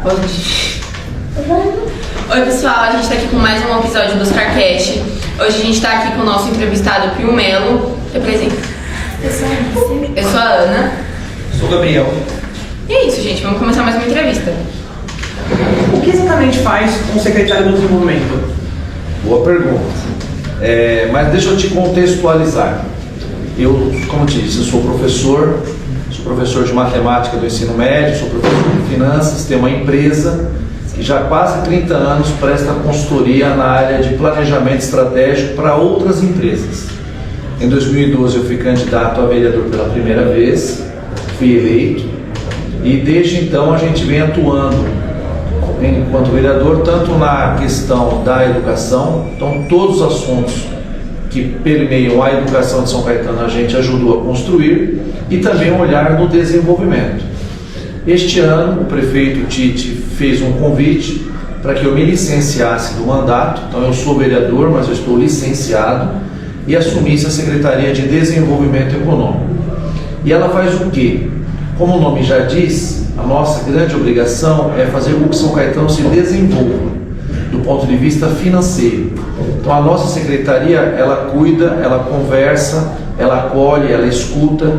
Pode. Oi pessoal, a gente está aqui com mais um episódio do Oscarcast. Hoje a gente está aqui com o nosso entrevistado Pio Melo. Representa. Eu sou a Ana. Sou o Gabriel. E é isso, gente. Vamos começar mais uma entrevista. O que exatamente faz um secretário do desenvolvimento? Boa pergunta. Mas deixa eu te contextualizar. Eu, como eu te disse, eu sou professor de matemática do ensino médio, sou professor de finanças, tenho uma empresa que já há quase 30 anos presta consultoria na área de planejamento estratégico para outras empresas. Em 2012 eu fui candidato a vereador pela primeira vez, fui eleito, e desde então a gente vem atuando enquanto vereador tanto na questão da educação, então todos os assuntos que permeiam a educação de São Caetano a gente ajudou a construir, e também um olhar no desenvolvimento. Este ano o prefeito Tite fez um convite para que eu me licenciasse do mandato, então eu sou vereador, mas eu estou licenciado, e assumisse a Secretaria de Desenvolvimento Econômico. E ela faz o quê? Como o nome já diz, a nossa grande obrigação é fazer com que São Caetano se desenvolva do ponto de vista financeiro. Então a nossa secretaria, ela cuida, ela conversa, ela acolhe, ela escuta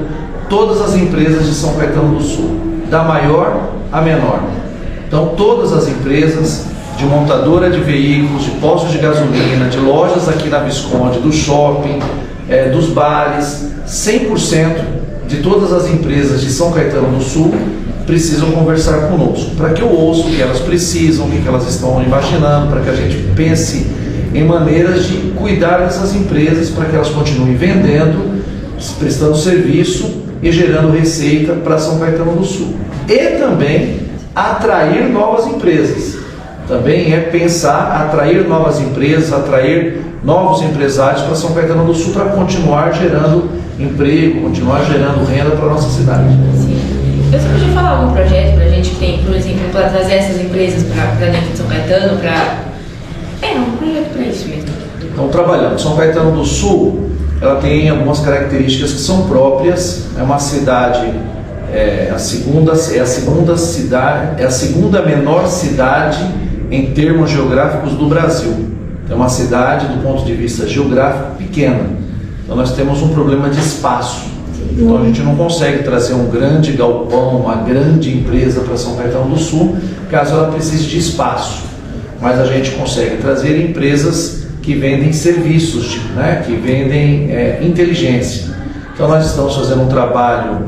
todas as empresas de São Caetano do Sul, da maior à menor. Então todas as empresas de montadora de veículos, de postos de gasolina, de lojas aqui na Visconde, do shopping, dos bares, 100% de todas as empresas de São Caetano do Sul precisam conversar conosco, para que eu ouça o que elas precisam, o que elas estão imaginando, para que a gente pense em maneiras de cuidar dessas empresas, para que elas continuem vendendo, prestando serviço e gerando receita para São Caetano do Sul. E também atrair novas empresas. Também é pensar, atrair novas empresas, atrair novos empresários para São Caetano do Sul, para continuar gerando emprego, continuar gerando renda para a nossa cidade. Sim. Você podia falar algum projeto para a gente que tem, por exemplo, para trazer essas empresas para dentro de São Caetano, um projeto para isso mesmo? Então, trabalhando. São Caetano do Sul, ela tem algumas características que são próprias. É uma cidade, a segunda menor cidade em termos geográficos do Brasil. É uma cidade, do ponto de vista geográfico, pequena. Então nós temos um problema de espaço. Então a gente não consegue trazer um grande galpão, uma grande empresa para São Caetano do Sul, caso ela precise de espaço. Mas a gente consegue trazer empresas que vendem serviços, que vendem inteligência. Então nós estamos fazendo um trabalho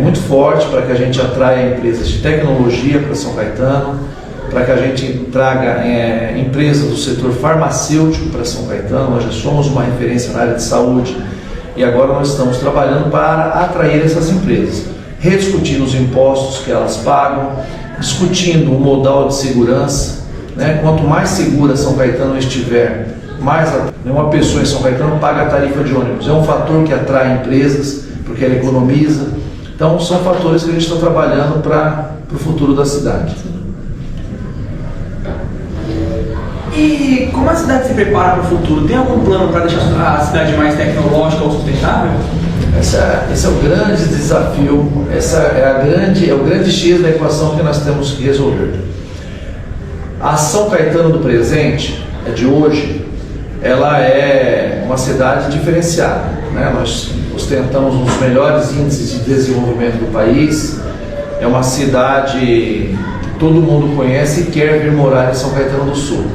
muito forte para que a gente atraia empresas de tecnologia para São Caetano, para que a gente traga empresas do setor farmacêutico para São Caetano. Nós já somos uma referência na área de saúde e agora nós estamos trabalhando para atrair essas empresas, rediscutindo os impostos que elas pagam, discutindo o modal de segurança. Quanto mais segura São Caetano estiver, mais uma pessoa em São Caetano paga a tarifa de ônibus. É um fator que atrai empresas, porque ela economiza. Então são fatores que a gente está trabalhando para o futuro da cidade. E como a cidade se prepara para o futuro? Tem algum plano para deixar a cidade mais tecnológica ou sustentável? Esse é o grande desafio, é o grande X da equação que nós temos que resolver. A São Caetano do presente, de hoje, ela é uma cidade diferenciada. Nós ostentamos um dos melhores índices de desenvolvimento do país, é uma cidade que todo mundo conhece e quer vir morar em São Caetano do Sul.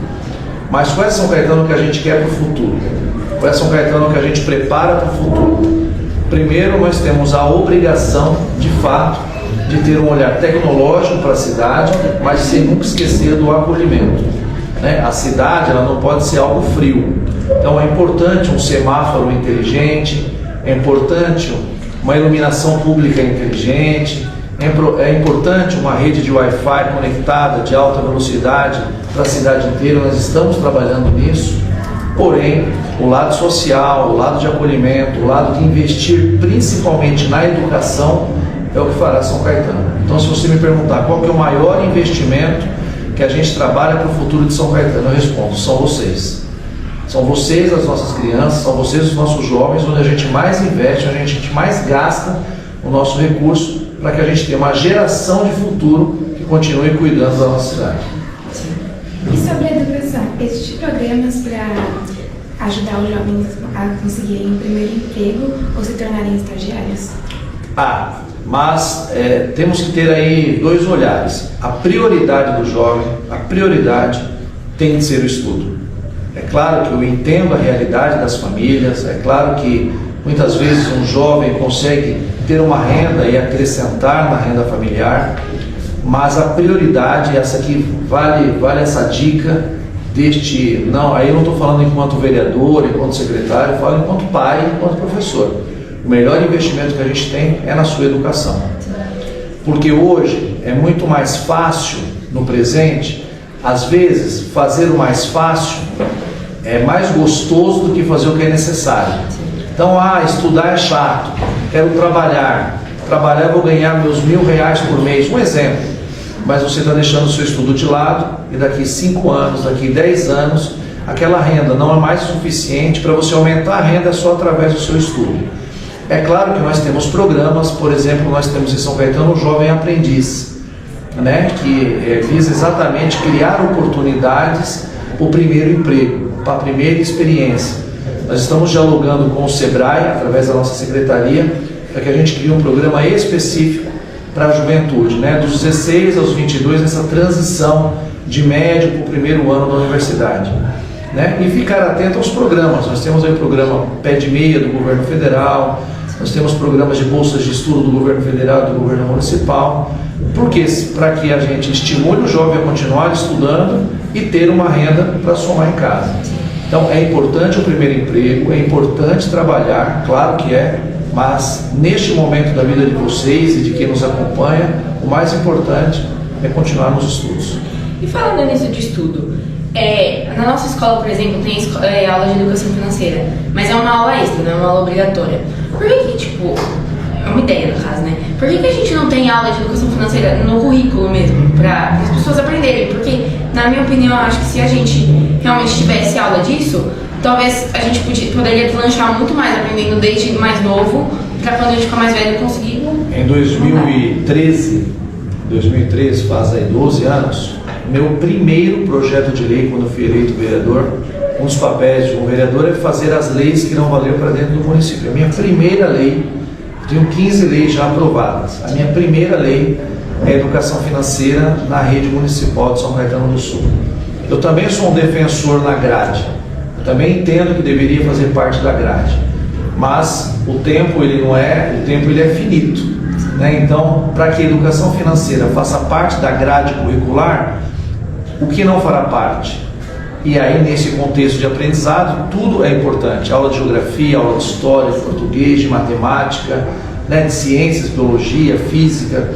Mas qual é São Caetano que a gente quer para o futuro? Qual é São Caetano que a gente prepara para o futuro? Primeiro, nós temos a obrigação, de fato, de ter um olhar tecnológico para a cidade, mas sem nunca esquecer do acolhimento. A cidade, ela não pode ser algo frio. Então é importante um semáforo inteligente, é importante uma iluminação pública inteligente, é importante uma rede de Wi-Fi conectada de alta velocidade para a cidade inteira. Nós estamos trabalhando nisso. Porém, o lado social, o lado de acolhimento, o lado de investir principalmente na educação é o que fará São Caetano. Então, se você me perguntar qual que é o maior investimento que a gente trabalha para o futuro de São Caetano, eu respondo: são vocês. São vocês as nossas crianças, são vocês os nossos jovens, onde a gente mais investe, onde a gente mais gasta o nosso recurso, para que a gente tenha uma geração de futuro que continue cuidando da nossa cidade. E sobre a educação, existem programas para ajudar os jovens a conseguirem um primeiro emprego ou se tornarem estagiários? Mas temos que ter aí dois olhares. A prioridade do jovem, a prioridade tem de ser o estudo. É claro que eu entendo a realidade das famílias, é claro que muitas vezes um jovem consegue ter uma renda e acrescentar na renda familiar, mas a prioridade, essa aqui vale essa dica deste, não, aí eu não estou falando enquanto vereador, enquanto secretário, eu falo enquanto pai, enquanto professor. O melhor investimento que a gente tem é na sua educação. Porque hoje é muito mais fácil, no presente, às vezes fazer o mais fácil é mais gostoso do que fazer o que é necessário. Então, estudar é chato, quero trabalhar eu vou ganhar meus R$1.000 por mês, um exemplo. Mas você está deixando o seu estudo de lado e daqui 5 anos, daqui 10 anos, aquela renda não é mais suficiente para você aumentar a renda só através do seu estudo. É claro que nós temos programas, por exemplo, nós temos em São Caetano o Jovem Aprendiz, né, que visa exatamente criar oportunidades para o primeiro emprego, para a primeira experiência. Nós estamos dialogando com o SEBRAE, através da nossa secretaria, para que a gente crie um programa específico para a juventude, né, dos 16 aos 22, nessa transição de médio para o primeiro ano da universidade. Né, e ficar atento aos programas. Nós temos aí o programa Pé de Meia do governo federal, nós temos programas de bolsas de estudo do governo federal e do governo municipal, porque para que a gente estimule o jovem a continuar estudando e ter uma renda para somar em casa. Então é importante o primeiro emprego, é importante trabalhar, claro que é, mas neste momento da vida de vocês e de quem nos acompanha, o mais importante é continuar nos estudos. E falando nisso de estudo, na nossa escola, por exemplo, tem aula de educação financeira, mas é uma aula extra, não é uma aula obrigatória. Por que é uma ideia no caso, né? Por que a gente não tem aula de educação financeira no currículo mesmo, para as pessoas aprenderem? Porque, na minha opinião, eu acho que se a gente realmente tivesse aula disso, talvez a gente poderia deslanchar muito mais aprendendo desde mais novo, para quando a gente ficar mais velho conseguir. Em 2013, faz aí 12 anos, meu primeiro projeto de lei, quando eu fui eleito vereador, um dos papéis de um vereador é fazer as leis que não valiam para dentro do município. A minha primeira lei, tenho 15 leis já aprovadas, a minha primeira lei é a educação financeira na rede municipal de São Caetano do Sul. Eu também sou um defensor na grade, eu também entendo que deveria fazer parte da grade, mas o tempo ele é finito, né? Então, para que a educação financeira faça parte da grade curricular, o que não fará parte? E aí, nesse contexto de aprendizado, tudo é importante. Aula de geografia, aula de história, de português, de matemática, né, de ciências, biologia, física,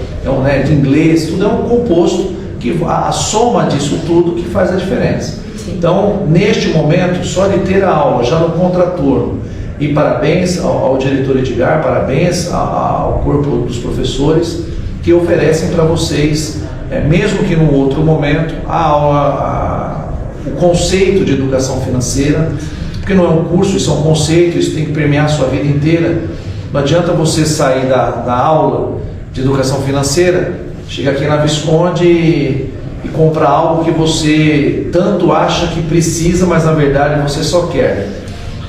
de inglês, tudo é um composto que a soma disso tudo que faz a diferença. Então, neste momento, só de ter a aula já no contraturno, e parabéns ao diretor Edgar, parabéns ao corpo dos professores que oferecem para vocês, mesmo que num outro momento, a aula, o conceito de educação financeira, porque não é um curso, isso é um conceito, isso tem que permear a sua vida inteira. Não adianta você sair da aula de educação financeira, chegar aqui na Visconde e comprar algo que você tanto acha que precisa, mas na verdade você só quer.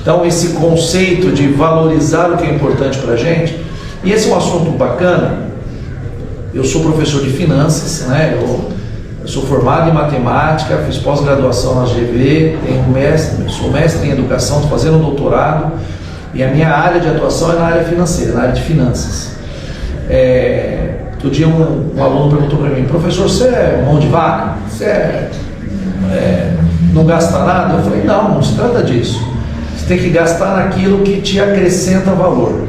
Então esse conceito de valorizar o que é importante para a gente, e esse é um assunto bacana. Eu sou professor de finanças, né? Eu sou formado em matemática, fiz pós-graduação na GV, sou mestre em educação, estou fazendo um doutorado, e a minha área de atuação é na área financeira, na área de finanças. Outro dia um aluno perguntou para mim: professor, você é mão de vaca? Você não gasta nada? Eu falei: não se trata disso. Você tem que gastar naquilo que te acrescenta valor.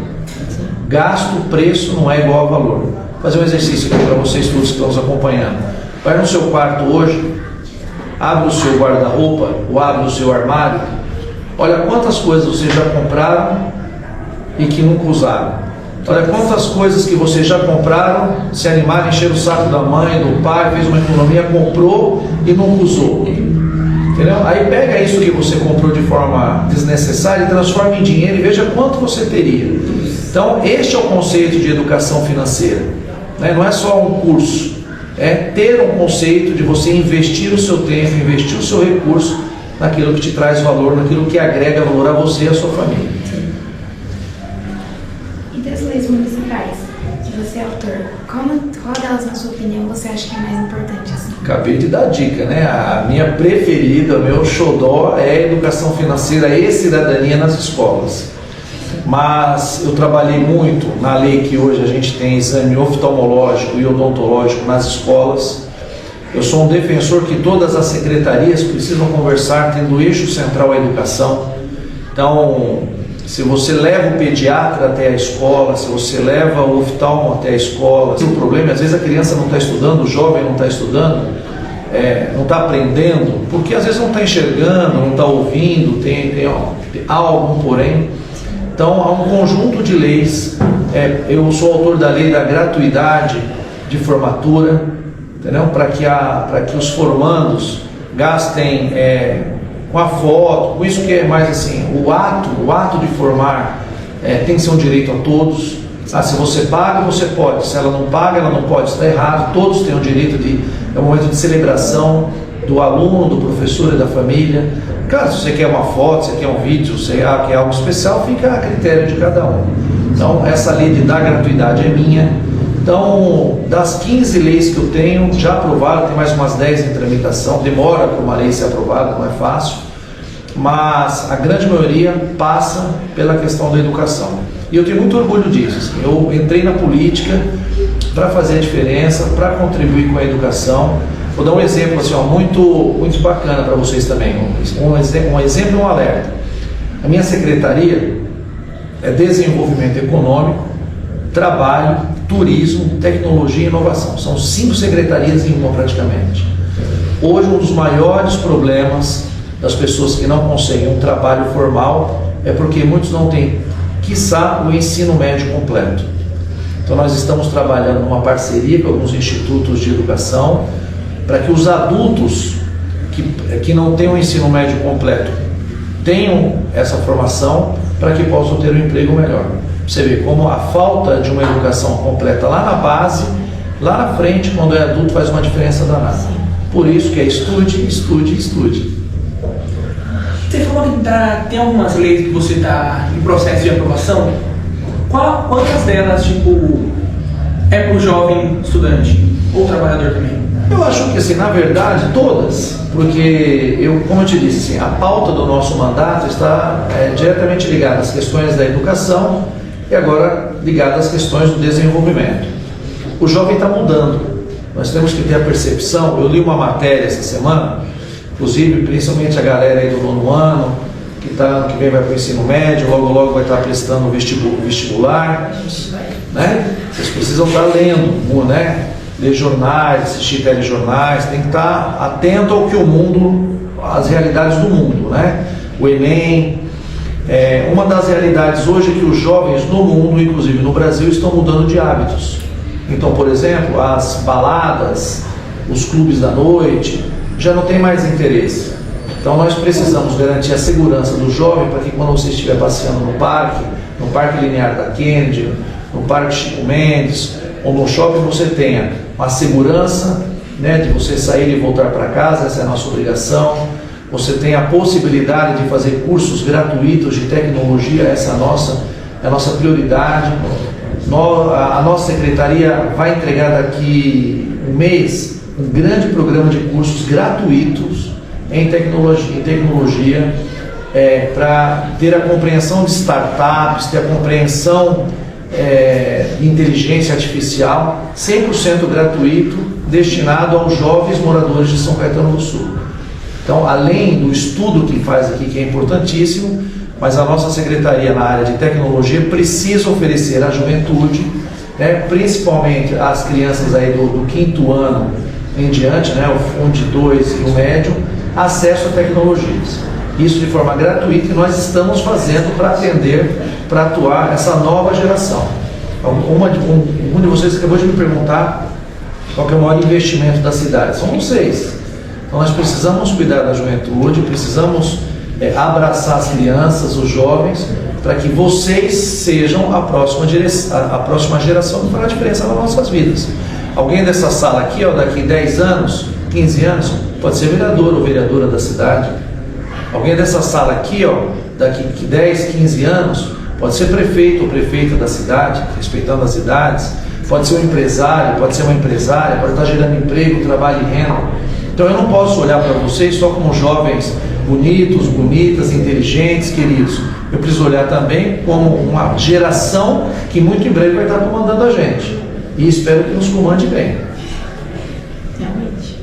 Gasto, preço não é igual a valor. Vou fazer um exercício aqui para vocês todos que estão nos acompanhando. Vai no seu quarto hoje, abre o seu guarda-roupa ou abre o seu armário, olha quantas coisas vocês já compraram e que nunca usaram. Olha quantas coisas que vocês já compraram, se animaram, encheram o saco da mãe, do pai, fez uma economia, comprou e nunca usou. Entendeu? Aí pega isso que você comprou de forma desnecessária e transforma em dinheiro e veja quanto você teria. Então este é o conceito de educação financeira, né? Não é só um curso, é ter um conceito de você investir o seu tempo, investir o seu recurso naquilo que te traz valor, naquilo que agrega valor a você e a sua família. E das leis municipais, que você é autor, qual delas, na sua opinião, você acha que é mais importante? Assim? Acabei de dar dica, né? A minha preferida, o meu xodó é educação financeira e cidadania nas escolas. Mas eu trabalhei muito na lei que hoje a gente tem exame oftalmológico e odontológico nas escolas. Eu sou um defensor que todas as secretarias precisam conversar tendo eixo central a educação. Então, se você leva o pediatra até a escola, se você leva o oftalmo até a escola, o problema é às vezes a criança não está estudando, o jovem não está estudando, não está aprendendo, porque às vezes não está enxergando, não está ouvindo, há algum porém. Então, há um conjunto de leis. Eu sou autor da lei da gratuidade de formatura, entendeu? Para que os formandos gastem com a foto, com isso que é mais assim, o ato de formar tem que ser um direito a todos. Se você paga, você pode. Se ela não paga, ela não pode. Está errado. Todos têm o direito é um momento de celebração do aluno, do professor e da família. Claro, se você quer uma foto, se você quer um vídeo, se você quer algo especial, fica a critério de cada um. Então, essa lei de dar gratuidade é minha. Então, das 15 leis que eu tenho, já aprovaram, tem mais umas 10 em tramitação. Demora para uma lei ser aprovada, não é fácil. Mas a grande maioria passa pela questão da educação. E eu tenho muito orgulho disso. Eu entrei na política para fazer a diferença, para contribuir com a educação. Vou dar um exemplo assim, muito bacana para vocês também. Um exemplo e um alerta. A minha secretaria é Desenvolvimento Econômico, Trabalho, Turismo, Tecnologia e Inovação. São 5 secretarias em uma praticamente. Hoje, um dos maiores problemas das pessoas que não conseguem um trabalho formal é porque muitos não têm, quiçá, o ensino médio completo. Então, nós estamos trabalhando numa parceria com alguns institutos de educação para que os adultos que não têm o ensino médio completo tenham essa formação para que possam ter um emprego melhor. Você vê como a falta de uma educação completa lá na base, lá na frente, quando é adulto, faz uma diferença danada. Por isso que é estude, estude, estude. Você falou que tem algumas leis que você está em processo de aprovação. Quantas delas, é para o jovem estudante ou trabalhador também? Eu acho que, assim, na verdade, todas, porque, como eu te disse, assim, a pauta do nosso mandato está diretamente ligada às questões da educação e agora ligada às questões do desenvolvimento. O jovem está mudando, nós temos que ter a percepção. Eu li uma matéria essa semana, inclusive, principalmente a galera aí do 9º ano, que ano que vem vai para o ensino médio, logo vai estar prestando o vestibular, né? Vocês precisam estar lendo, né? Ler jornais, assistir telejornais, tem que estar atento ao que o mundo, às realidades do mundo, né? O Enem, uma das realidades hoje é que os jovens no mundo, inclusive no Brasil, estão mudando de hábitos. Então, por exemplo, as baladas, os clubes da noite, já não tem mais interesse. Então, nós precisamos garantir a segurança do jovem para que quando você estiver passeando no Parque Linear da Kennedy, no Parque Chico Mendes, ou no shopping, você tenha uma segurança, né, de você sair e voltar para casa. Essa é a nossa obrigação. Você tem a possibilidade de fazer cursos gratuitos de tecnologia, essa é a nossa prioridade. A nossa secretaria vai entregar daqui um mês um grande programa de cursos gratuitos em tecnologia, para ter a compreensão de startups, ter a compreensão de inteligência artificial, 100% gratuito, destinado aos jovens moradores de São Caetano do Sul. Então, além do estudo que faz aqui, que é importantíssimo, mas a nossa secretaria na área de tecnologia precisa oferecer à juventude, né, principalmente às crianças aí do 5º ano em diante, né, o 1 de 2 e o médio, acesso a tecnologias. Isso de forma gratuita, e nós estamos fazendo para atender, para atuar essa nova geração. Um de vocês acabou de me perguntar qual que é o maior investimento da cidade. São vocês. Então nós precisamos cuidar da juventude, precisamos abraçar as crianças, os jovens, para que vocês sejam a próxima geração que fará diferença nas nossas vidas. Alguém dessa sala aqui, ó, daqui 10 anos, 15 anos, pode ser vereador ou vereadora da cidade. Alguém dessa sala aqui, ó, daqui 10, 15 anos, pode ser prefeito ou prefeita da cidade, respeitando as idades. Pode ser um empresário, pode ser uma empresária, pode estar gerando emprego, trabalho e renda. Então eu não posso olhar para vocês só como jovens bonitos, bonitas, inteligentes, queridos. Eu preciso olhar também como uma geração que muito em breve vai estar comandando a gente. E espero que nos comande bem. Realmente.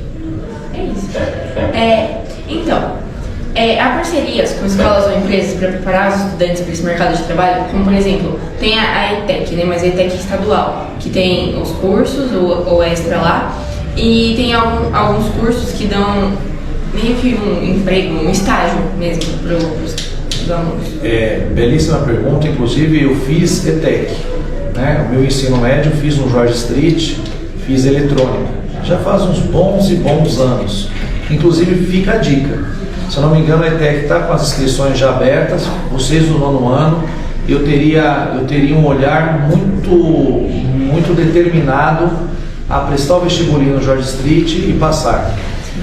É isso. Então, há parcerias com escolas ou empresas para preparar os estudantes para esse mercado de trabalho, como por exemplo, tem a ETEC, né, mas a ETEC estadual, que tem os cursos, o extra lá, e tem alguns cursos que dão meio que um emprego, um estágio mesmo para os alunos. Belíssima pergunta, inclusive eu fiz ETEC, né? O meu ensino médio fiz no Jorge Street, fiz eletrônica, já faz uns bons e bons anos, inclusive fica a dica. Se eu não me engano, a ETEC está com as inscrições já abertas. Vocês do 9º ano, eu teria um olhar muito determinado a prestar o vestibulinho no Jorge Street e passar.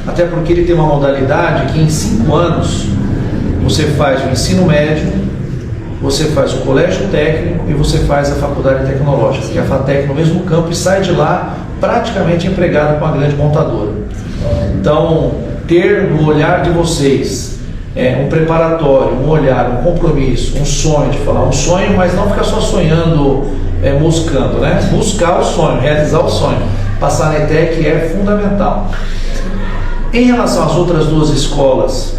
Até porque ele tem uma modalidade que em 5 anos você faz o ensino médio, você faz o colégio técnico e você faz a faculdade tecnológica, que é a FATEC no mesmo campo, e sai de lá praticamente empregado com a grande montadora. Então, ter no olhar de vocês um preparatório, um olhar, um compromisso, um sonho, de falar um sonho, mas não ficar só sonhando, moscando, né? Buscar o sonho, realizar o sonho. Passar na ETEC é fundamental. Em relação às outras 2 escolas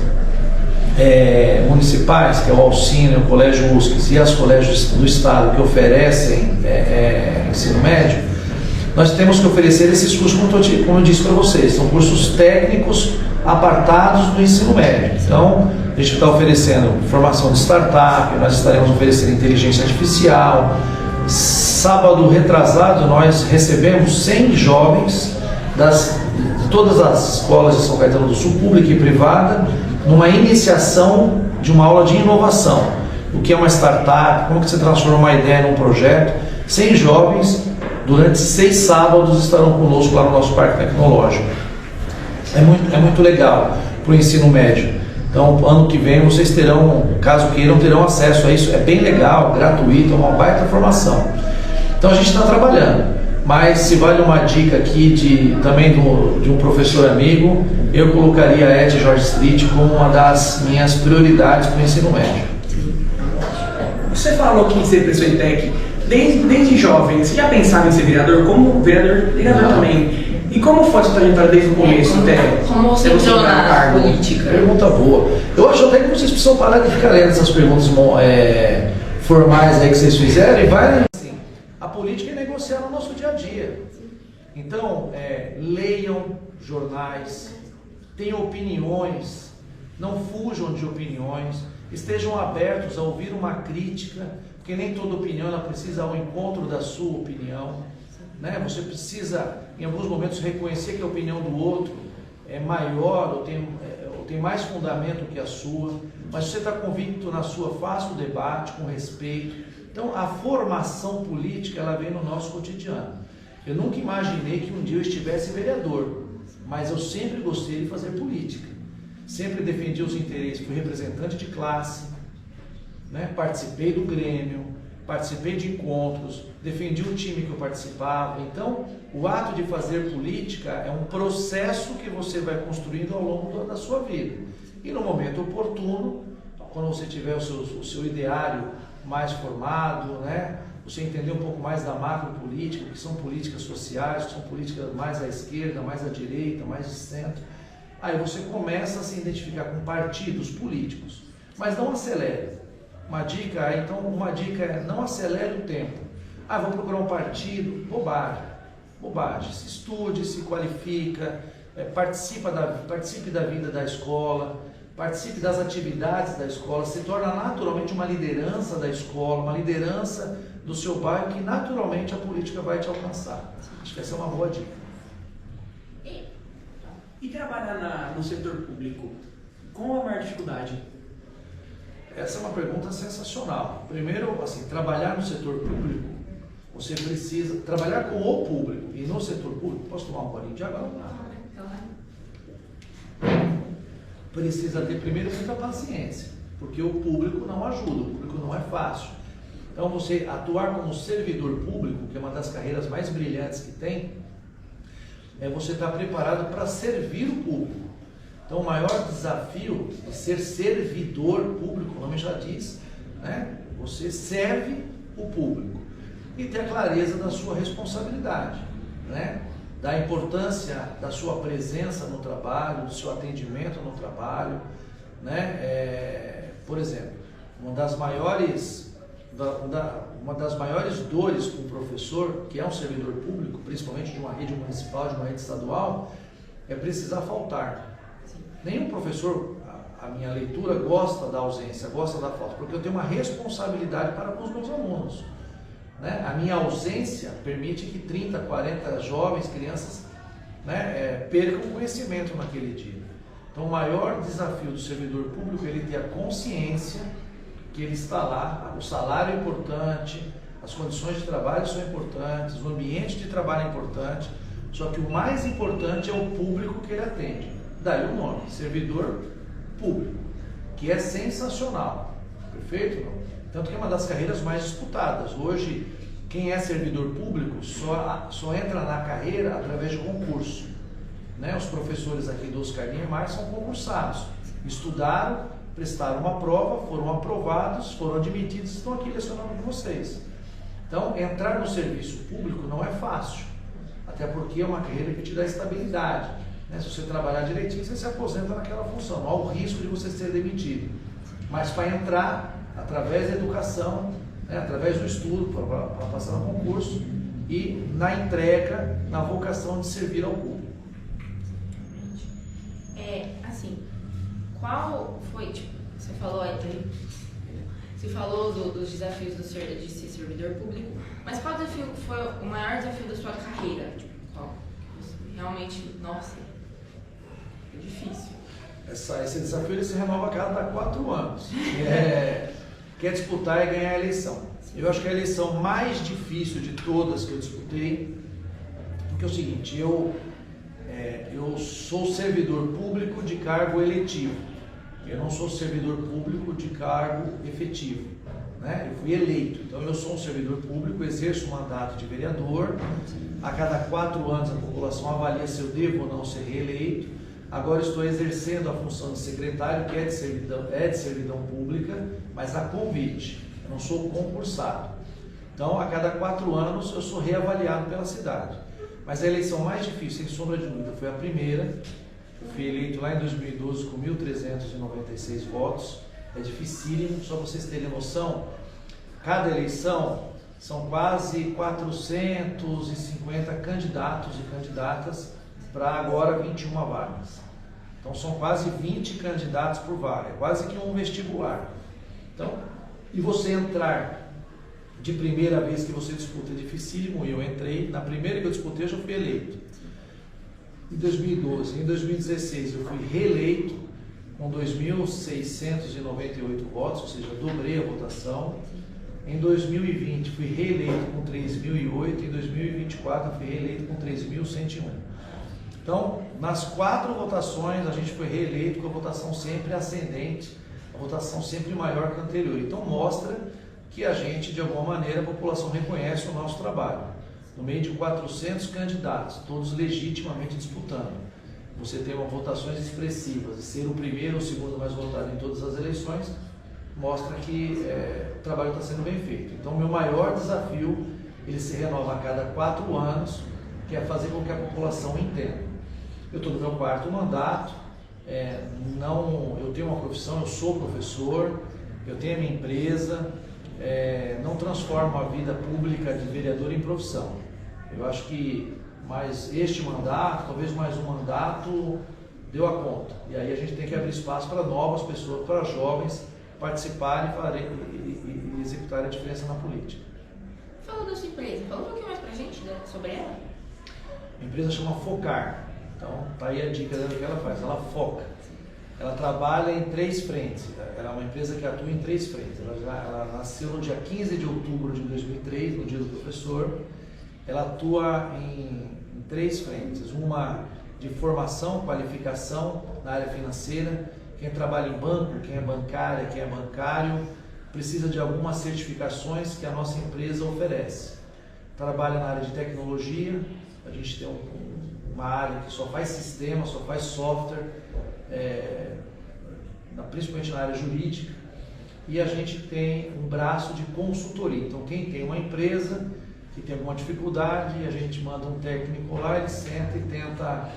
municipais, que é o Alcina e o Colégio USCS, e as colégios do Estado que oferecem ensino médio, nós temos que oferecer esses cursos, como eu disse para vocês, são cursos técnicos apartados do ensino médio. Então, a gente está oferecendo formação de startup, nós estaremos oferecendo inteligência artificial. Sábado retrasado, nós recebemos 100 jovens de todas as escolas de São Caetano do Sul, pública e privada, numa iniciação de uma aula de inovação. O que é uma startup, como que você transforma uma ideia num projeto. 100 jovens, durante 6 sábados, estarão conosco lá no nosso parque tecnológico. É muito legal para o ensino médio. Então, ano que vem, vocês terão, caso queiram, terão acesso a isso. É bem legal, gratuito, é uma baita formação. Então, a gente está trabalhando. Mas, se vale uma dica aqui também de um professor amigo, eu colocaria a ET Jorge Street como uma das minhas prioridades para o ensino médio. Você falou que você prestou ETEC desde jovem. Você já pensava em ser vereador? Como vereador também? E como foi a sua trajetória desde o começo até? Como você entrou na política? Pergunta boa. Eu acho até que vocês precisam parar de ficar lendo essas perguntas formais aí que vocês fizeram e vai assim. A política é negociar no nosso dia a dia. Então, leiam jornais, tenham opiniões, não fujam de opiniões, estejam abertos a ouvir uma crítica, porque nem toda opinião ela precisa ao encontro da sua opinião. Né? Você precisa, em alguns momentos, reconhecer que a opinião do outro é maior ou tem mais fundamento que a sua, mas se você está convicto na sua, faça o debate com respeito. Então, a formação política, ela vem no nosso cotidiano. Eu nunca imaginei que um dia eu estivesse vereador, mas eu sempre gostei de fazer política. Sempre defendi os interesses, fui representante de classe, né? Participei do Grêmio, participei de encontros, defendi o time que eu participava. Então, o ato de fazer política é um processo que você vai construindo ao longo da sua vida. E no momento oportuno, quando você tiver o seu ideário mais formado, né? Você entender um pouco mais da macropolítica, que são políticas sociais, que são políticas mais à esquerda, mais à direita, mais de centro. Aí você começa a se identificar com partidos políticos, mas não acelere. Uma dica é não acelere o tempo. Vou procurar um partido. Bobagem. Se estude, se qualifica, participe da vida da escola, participe das atividades da escola, se torna naturalmente uma liderança da escola, uma liderança do seu bairro, que naturalmente a política vai te alcançar. Acho que essa é uma boa dica. E trabalhar no setor público, qual a maior dificuldade? Essa é uma pergunta sensacional. Primeiro, assim, trabalhar no setor público Você precisa trabalhar com o público e no setor público. Posso tomar um bolinho de água? Precisa ter primeiro muita paciência, porque o público não ajuda, o público não é fácil. Então você atuar como servidor público, que é uma das carreiras mais brilhantes que tem, é você estar preparado para servir o público. Então o maior desafio de ser servidor público, o nome já diz, né? Você serve o público e ter a clareza da sua responsabilidade, né? Da importância da sua presença no trabalho, do seu atendimento no trabalho, né? Por exemplo, uma das maiores dores com o professor, que é um servidor público, principalmente de uma rede municipal, de uma rede estadual, é precisar faltar. Nenhum professor, a minha leitura, gosta da ausência, gosta da falta, porque eu tenho uma responsabilidade para com os meus alunos, né? A minha ausência permite que 30, 40 jovens, crianças, né, percam conhecimento naquele dia. Então o maior desafio do servidor público é ele ter a consciência que ele está lá, o salário é importante, as condições de trabalho são importantes, o ambiente de trabalho é importante, só que o mais importante é o público que ele atende. Daí o nome, servidor público, que é sensacional, perfeito? Não? Tanto que é uma das carreiras mais disputadas. Hoje, quem é servidor público só entra na carreira através de concurso, né? Os professores aqui do Oscar Niemeyer são concursados, estudaram, prestaram uma prova, foram aprovados, foram admitidos, estão aqui lecionando com vocês. Então, entrar no serviço público não é fácil, até porque é uma carreira que te dá estabilidade, né? Se você trabalhar direitinho, você se aposenta naquela função, não há o risco de você ser demitido. Mas para entrar, através da educação, né, através do estudo, para passar no concurso e na entrega, na vocação de servir ao público. Assim, qual foi, tipo, você falou aí, você falou dos desafios de ser servidor público, mas qual desafio foi o maior desafio da sua carreira? Tipo, qual? Realmente, nossa, é difícil. Esse desafio ele se renova a cada 4 anos, que é disputar e ganhar a eleição. Eu acho que a eleição mais difícil de todas que eu disputei, porque é o seguinte, eu sou servidor público de cargo eletivo, eu não sou servidor público de cargo efetivo, né? Eu fui eleito, então eu sou um servidor público, exerço o mandato de vereador, a cada 4 anos a população avalia se eu devo ou não ser reeleito. Agora estou exercendo a função de secretário, que é de servidão pública, mas a convite, eu não sou concursado. Então, a cada 4 anos eu sou reavaliado pela cidade. Mas a eleição mais difícil, sem sombra de dúvida, foi a primeira. Eu fui eleito lá em 2012 com 1.396 votos. É dificílimo, só para vocês terem noção, cada eleição são quase 450 candidatos e candidatas para agora 21 vagas. Então são quase 20 candidatos por vaga, é quase que um vestibular. Então, e você entrar de primeira vez que você disputa é dificílimo, eu entrei, na primeira que eu disputei eu já fui eleito. Em 2012, em 2016 eu fui reeleito com 2.698 votos, ou seja, dobrei a votação. Em 2020 fui reeleito com 3.008, em 2024 fui reeleito com 3.101. Então, nas 4 votações, a gente foi reeleito com a votação sempre ascendente, a votação sempre maior que a anterior. Então, mostra que a gente, de alguma maneira, a população reconhece o nosso trabalho. No meio de 400 candidatos, todos legitimamente disputando, você tem uma votações expressivas e ser o primeiro ou o segundo mais votado em todas as eleições, mostra que o trabalho está sendo bem feito. Então, o meu maior desafio, ele se renova a cada 4 anos, que é fazer com que a população entenda. Eu estou no meu 4º mandato, eu tenho uma profissão, eu sou professor, eu tenho a minha empresa, não transformo a vida pública de vereador em profissão. Eu acho que mais este mandato, talvez mais um mandato, deu a conta. E aí a gente tem que abrir espaço para novas pessoas, para jovens participarem e executarem a diferença na política. Fala da sua empresa, fala um pouquinho mais pra gente sobre ela. A empresa chama Focar. Então, tá aí a dica do que ela faz, ela foca. ela trabalha em 3 frentes. Ela é uma empresa que atua em 3 frentes. Ela nasceu no dia 15 de outubro de 2003, no dia do professor. Ela atua em 3 frentes. Uma de formação, qualificação na área financeira. Quem trabalha em banco, quem é bancária, quem é bancário, precisa de algumas certificações que a nossa empresa oferece. Trabalha na área de tecnologia. A gente tem uma área que só faz sistema, só faz software, principalmente na área jurídica, e a gente tem um braço de consultoria. Então, quem tem uma empresa que tem alguma dificuldade, a gente manda um técnico lá, ele senta e tenta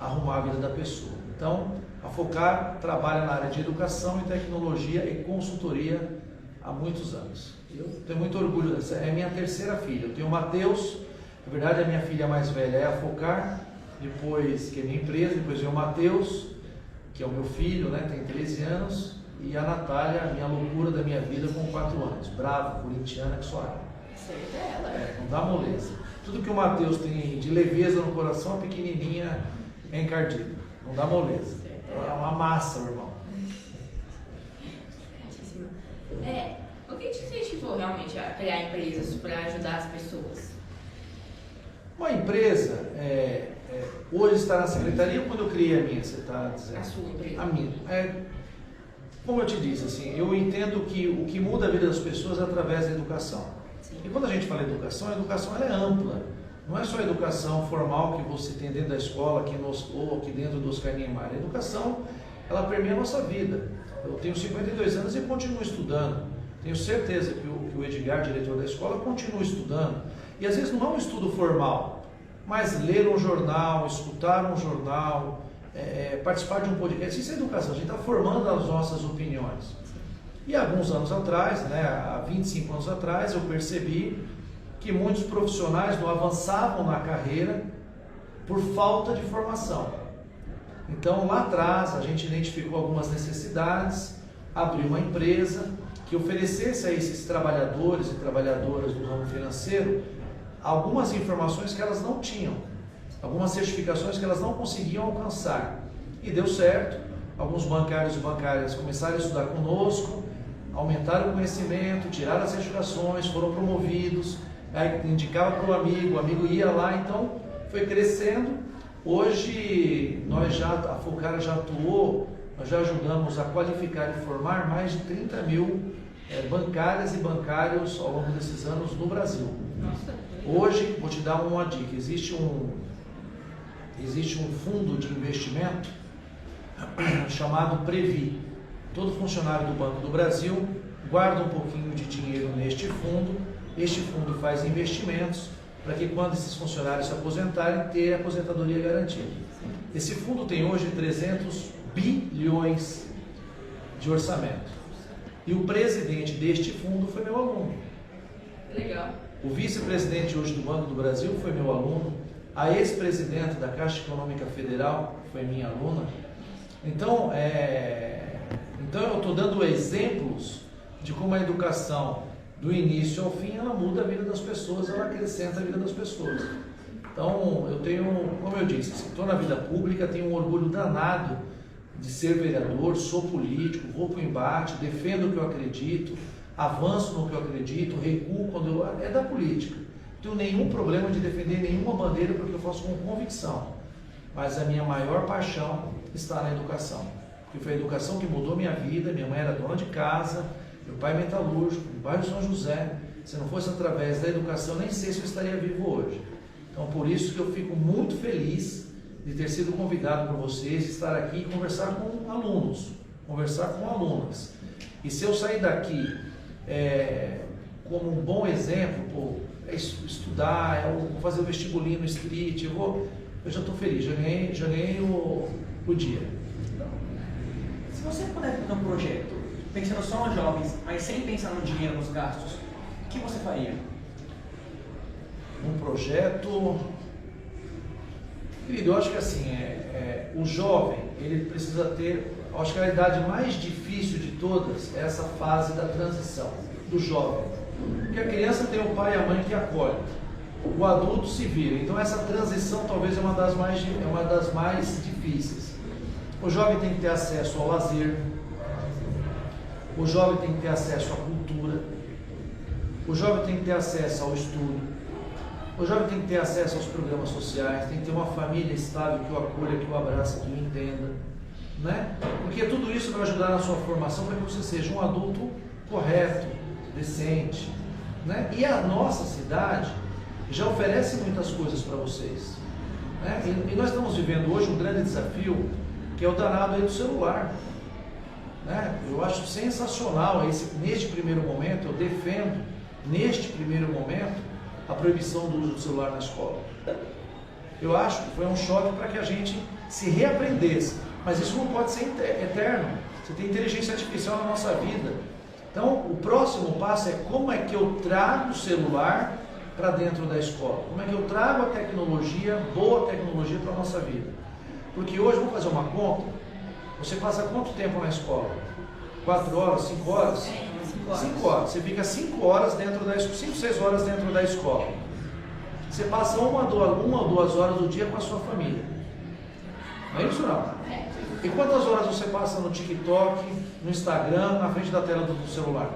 arrumar a vida da pessoa. Então, a Focar trabalha na área de educação e tecnologia e consultoria há muitos anos. Eu tenho muito orgulho dessa, é minha 3ª filha. Eu tenho o Matheus, na verdade a minha filha mais velha é a Focar, depois que é minha empresa, depois vem o Matheus, que é o meu filho, né, tem 13 anos, e a Natália, a minha loucura da minha vida, com 4 anos, brava, corintiana, que só é. Certo, é ela. Não dá moleza. Tudo que o Matheus tem de leveza no coração, a pequenininha é encardida, não dá moleza. É uma massa, meu irmão. O que te incentivou realmente a criar empresas para ajudar as pessoas? Uma empresa, hoje está na secretaria, quando eu criei a minha, você está dizendo? A sua empresa? A minha. Como eu te disse, assim, eu entendo que o que muda a vida das pessoas é através da educação. Sim. E quando a gente fala educação, a educação ela é ampla. Não é só a educação formal que você tem dentro da escola, aqui no ou aqui dentro do Oscar Niemeyer. A educação, ela permeia a nossa vida. Eu tenho 52 anos e continuo estudando. Tenho certeza que o Edgar, diretor da escola, continua estudando. E às vezes não é um estudo formal, mas ler um jornal, escutar um jornal, participar de um podcast, isso é educação. A gente está formando as nossas opiniões. E há alguns anos atrás, há 25 anos atrás, eu percebi que muitos profissionais não avançavam na carreira por falta de formação. Então, lá atrás, a gente identificou algumas necessidades, abriu uma empresa que oferecesse a esses trabalhadores e trabalhadoras do ramo financeiro algumas informações que elas não tinham, algumas certificações que elas não conseguiam alcançar. E deu certo, alguns bancários e bancárias começaram a estudar conosco, aumentaram o conhecimento, tiraram as certificações, foram promovidos, aí indicava para o amigo ia lá, então foi crescendo. Hoje a Focar já atuou, nós já ajudamos a qualificar e formar mais de 30 mil bancárias e bancários ao longo desses anos no Brasil. Nossa. Hoje, vou te dar uma dica, existe um fundo de investimento chamado Previ. Todo funcionário do Banco do Brasil guarda um pouquinho de dinheiro neste fundo. Este fundo faz investimentos para que quando esses funcionários se aposentarem, ter a aposentadoria garantida. Esse fundo tem hoje 300 bilhões de orçamento. E o presidente deste fundo foi meu aluno. Legal. O vice-presidente hoje do Banco do Brasil foi meu aluno. A ex-presidente da Caixa Econômica Federal foi minha aluna. Então eu estou dando exemplos de como a educação, do início ao fim, ela muda a vida das pessoas, ela acrescenta a vida das pessoas. Então, eu tenho, como eu disse, estou na vida pública, tenho um orgulho danado de ser vereador, sou político, vou para o embate, defendo o que eu acredito, avanço no que eu acredito, recuo quando é da política. Não tenho nenhum problema de defender nenhuma bandeira porque eu faço com convicção. Mas a minha maior paixão está na educação. Porque foi a educação que mudou minha vida. Minha mãe era dona de casa, meu pai metalúrgico, no bairro São José. Se não fosse através da educação, nem sei se eu estaria vivo hoje. Então, por isso que eu fico muito feliz de ter sido convidado por vocês, de estar aqui e conversar com alunos, conversar com alunas. E se eu sair daqui como um bom exemplo, estudar, vou fazer o vestibulinho no street, eu já estou feliz, já ganhei o dia. Se você puder fazer um projeto, pensando só nos jovens, mas sem pensar no dinheiro, nos gastos, o que você faria? Um projeto... Querido, eu acho que assim, o jovem, ele precisa ter... Eu acho que a idade mais difícil de todas é essa fase da transição, do jovem. Porque a criança tem o pai e a mãe que acolhem, o adulto se vira. Então essa transição talvez é uma das mais difíceis. O jovem tem que ter acesso ao lazer, o jovem tem que ter acesso à cultura, o jovem tem que ter acesso ao estudo, o jovem tem que ter acesso aos programas sociais, tem que ter uma família estável que o acolha, que o abraça, que o entenda, né? Porque tudo isso vai ajudar na sua formação para que você seja um adulto correto, decente, né? E a nossa cidade já oferece muitas coisas para vocês, né? E nós estamos vivendo hoje um grande desafio, que é o danado aí do celular, né? Eu acho sensacional neste primeiro momento, eu defendo neste primeiro momento a proibição do uso do celular na escola. Eu acho que foi um choque para que a gente se reaprendesse, mas isso não pode ser eterno. Você tem inteligência artificial na nossa vida. Então, o próximo passo é como é que eu trago o celular para dentro da escola, como é que eu trago a tecnologia, boa tecnologia para a nossa vida. Porque hoje, vamos fazer uma conta, você passa quanto tempo na escola? 4 horas, 5 horas? 5 horas. 5 horas. Você fica 5 horas dentro da escola, 5, 6 horas dentro da escola. Você passa uma ou duas horas do dia com a sua família. Não é isso não? É. E quantas horas você passa no TikTok, no Instagram, na frente da tela do celular?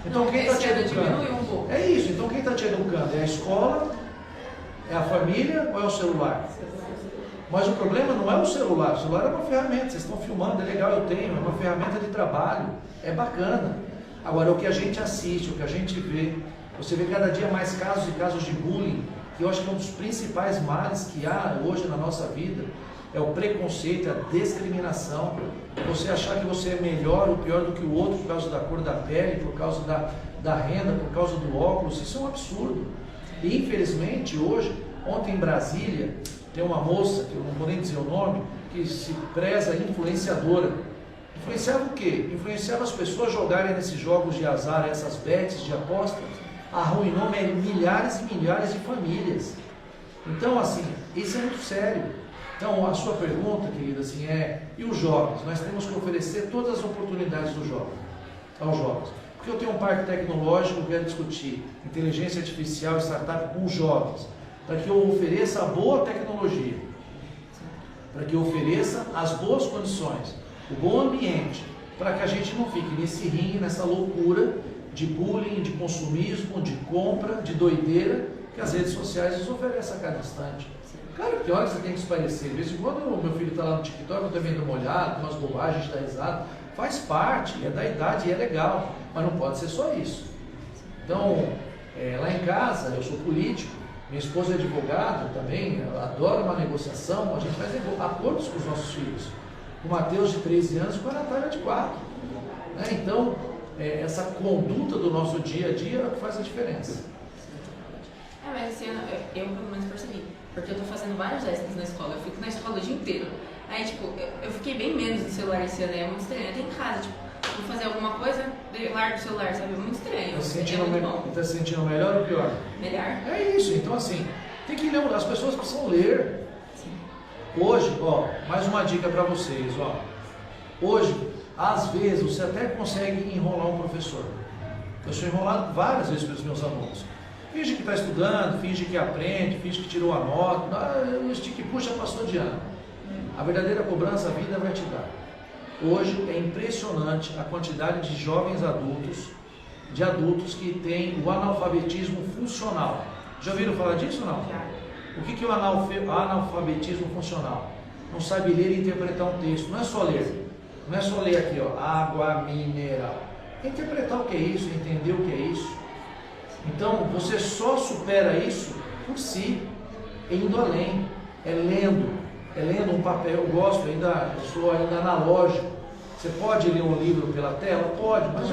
Então quem está te Diminuiu um pouco. educando? É isso, então quem está te educando? É a escola, é a família ou é o celular? Mas o problema não é o celular é uma ferramenta, vocês estão filmando, é legal, eu tenho, é uma ferramenta de trabalho, é bacana. Agora, o que a gente assiste, o que a gente vê, você vê cada dia mais casos e casos de bullying, que eu acho que é um dos principais males que há hoje na nossa vida, é o preconceito, a discriminação, você achar que você é melhor ou pior do que o outro por causa da cor da pele, por causa da renda, por causa do óculos, isso é um absurdo. E infelizmente hoje, ontem em Brasília, tem uma moça, que eu não vou nem dizer o nome, que se preza influenciadora. Influenciava o quê? Influenciava as pessoas a jogarem nesses jogos de azar, essas bets de aposta, arruinou milhares e milhares de famílias. Então, assim, isso é muito sério. Então, a sua pergunta, querida, assim, e os jovens? Nós temos que oferecer todas as oportunidades aos jovens. Porque eu tenho um parque tecnológico, eu quero discutir inteligência artificial e startup com os jovens, para que eu ofereça a boa tecnologia, para que eu ofereça as boas condições, o bom ambiente, para que a gente não fique nesse ringue, nessa loucura de bullying, de consumismo, de compra, de doideira, que as redes sociais nos oferecem a cada instante. Claro que tem hora que você tem que esparecer. De vez em quando o meu filho está lá no TikTok, eu estou vendo uma olhada, umas bobagens, está risado. Faz parte, é da idade e é legal, mas não pode ser só isso. Então, lá em casa, eu sou político, minha esposa é advogada também, ela adora uma negociação, a gente faz acordos com os nossos filhos. Com o Matheus de 13 anos e com a Natália de 4. Né? Então, essa conduta do nosso dia a dia é o que faz a diferença. Mas esse ano eu pelo menos percebi, porque eu tô fazendo vários extras na escola, eu fico na escola o dia inteiro. Aí, tipo, eu fiquei bem menos no celular esse ano, é muito estranho. Até em casa, tipo, vou fazer alguma coisa, eu largo o celular, sabe? É muito estranho. Está se sentindo melhor ou pior? Melhor. É isso, então assim, tem que ler, as pessoas precisam ler. Sim. Hoje, mais uma dica para vocês, hoje, às vezes, você até consegue enrolar um professor. Eu sou enrolado várias vezes pelos meus alunos. Finge que está estudando, finge que aprende, finge que tirou a nota, o stick puxa, passou de ano. A verdadeira cobrança a vida vai te dar. Hoje é impressionante a quantidade de jovens adultos, de adultos que têm o analfabetismo funcional. Já ouviram falar disso ou não? Já. O que é o analfabetismo funcional? Não sabe ler e interpretar um texto. Não é só ler. Não é só ler aqui, água mineral. É interpretar o que é isso, entender o que é isso. Então, você só supera isso por si, indo além, é lendo um papel. Eu sou ainda analógico. Você pode ler um livro pela tela? Pode, mas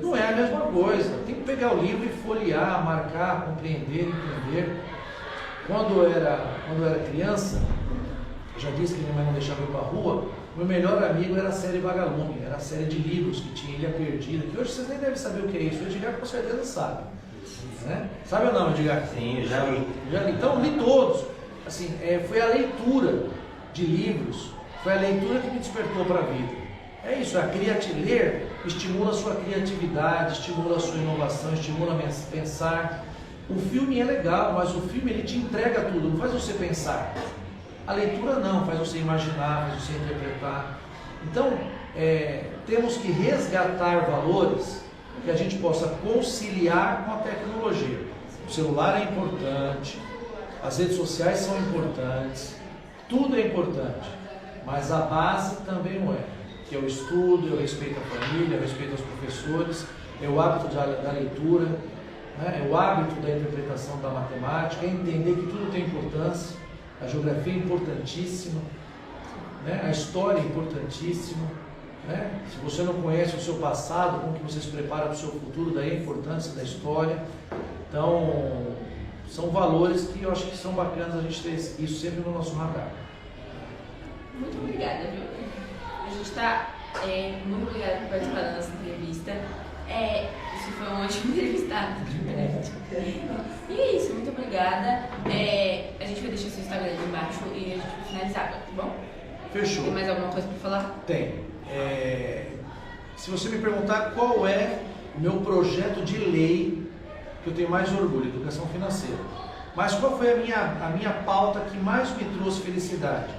não é a mesma coisa. Tem que pegar o livro e folhear, marcar, compreender, entender. Quando eu era criança, eu já disse que minha mãe não deixava eu ir para a rua, meu melhor amigo era a série Vagalume, era a série de livros que tinha Ilha Perdida, que hoje vocês nem devem saber o que é isso, o Edgar com certeza sabe. Né? Sabe ou não, Edgar? Sim, eu já li. Então, li todos. Assim, foi a leitura de livros, foi a leitura que me despertou para a vida. É isso, ler estimula a sua criatividade, estimula a sua inovação, estimula a pensar. O filme é legal, mas o filme ele te entrega tudo, não faz você pensar. A leitura não, faz você imaginar, faz você interpretar. Então, temos que resgatar valores que a gente possa conciliar com a tecnologia. O celular é importante, as redes sociais são importantes, tudo é importante, mas a base também não é. Que é o estudo, é o respeito à família, é o respeito aos professores, é o hábito da leitura, né? É o hábito da interpretação da matemática, é entender que tudo tem importância, a geografia é importantíssima, né? A história é importantíssima, né? Se você não conhece o seu passado, como que você se prepara para o seu futuro, daí a importância da história. Então, são valores que eu acho que são bacanas a gente ter isso sempre no nosso radar. Muito obrigada, viu? A gente está muito obrigada por participar da nossa entrevista. Isso foi um ótimo entrevistado, de verdade. E é isso, muito obrigada. A gente vai deixar seu Instagram aqui embaixo e a gente vai finalizar agora, tá bom? Fechou. Tem mais alguma coisa para falar? Tem. Se você me perguntar qual é o meu projeto de lei que eu tenho mais orgulho, educação financeira. Mas qual foi a minha pauta que mais me trouxe felicidade?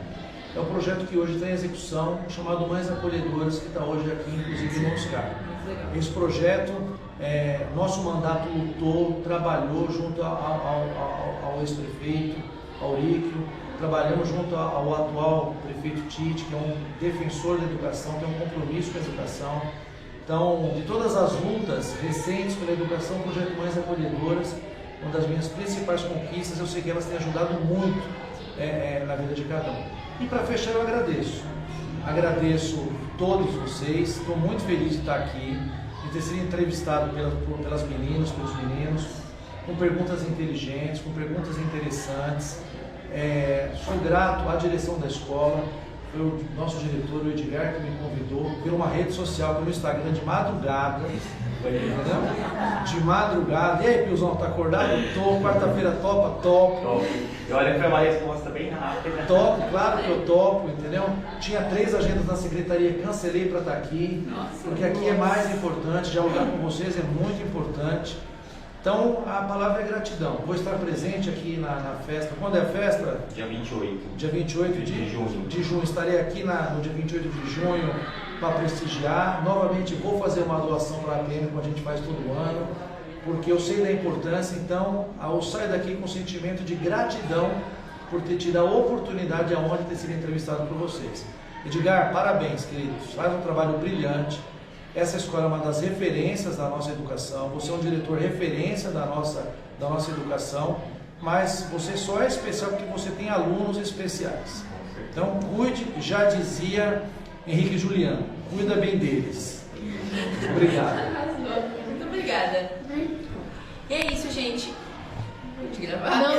É o projeto que hoje está em execução, chamado Mães Acolhedoras, que está hoje aqui, inclusive, em Montes Claros. Esse projeto, nosso mandato lutou, trabalhou junto ao ex-prefeito, Auríquio, trabalhamos junto ao atual prefeito Tite, que é um defensor da educação, tem um compromisso com a educação. Então, de todas as lutas recentes pela educação, o projeto Mães Acolhedoras, uma das minhas principais conquistas, eu sei que elas têm ajudado muito na vida de cada um. E para fechar, eu agradeço todos vocês, estou muito feliz de estar aqui, de ter sido entrevistado pelas meninas, pelos meninos, com perguntas inteligentes, com perguntas interessantes. Sou grato à direção da escola, foi o nosso diretor, o Edgar, que me convidou, pela uma rede social, pelo Instagram, de madrugada, entendeu? De madrugada. E aí, Piozão, tá acordado? Tô. Quarta-feira topa? Top. E olha que foi uma resposta bem rápida. Top, claro que eu topo, entendeu? Tinha 3 agendas na secretaria, cancelei para estar aqui, porque aqui é mais importante, dialogar com vocês é muito importante. Então, a palavra é gratidão. Vou estar presente aqui na festa. Quando é a festa? Dia 28. Dia 28 de junho. Estarei aqui no dia 28 de junho para prestigiar. Novamente, vou fazer uma doação para a APM, como a gente faz todo ano, porque eu sei da importância. Então, eu saio daqui com um sentimento de gratidão por ter tido a oportunidade aonde ter sido entrevistado por vocês. Edgar, parabéns, queridos. Faz um trabalho brilhante. Essa escola é uma das referências da nossa educação, você é um diretor referência da nossa educação, mas você só é especial porque você tem alunos especiais. Então cuide, já dizia Henrique Juliano, cuida bem deles. Obrigado. Muito obrigada. E é isso, gente. Vamos gravar? Não.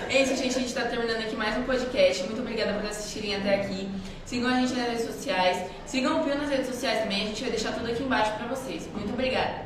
É isso, gente. A gente está terminando aqui mais um podcast. Muito obrigada por assistirem até aqui. Sigam a gente nas redes sociais. Sigam o Pio nas redes sociais também. A gente vai deixar tudo aqui embaixo para vocês. Muito obrigada.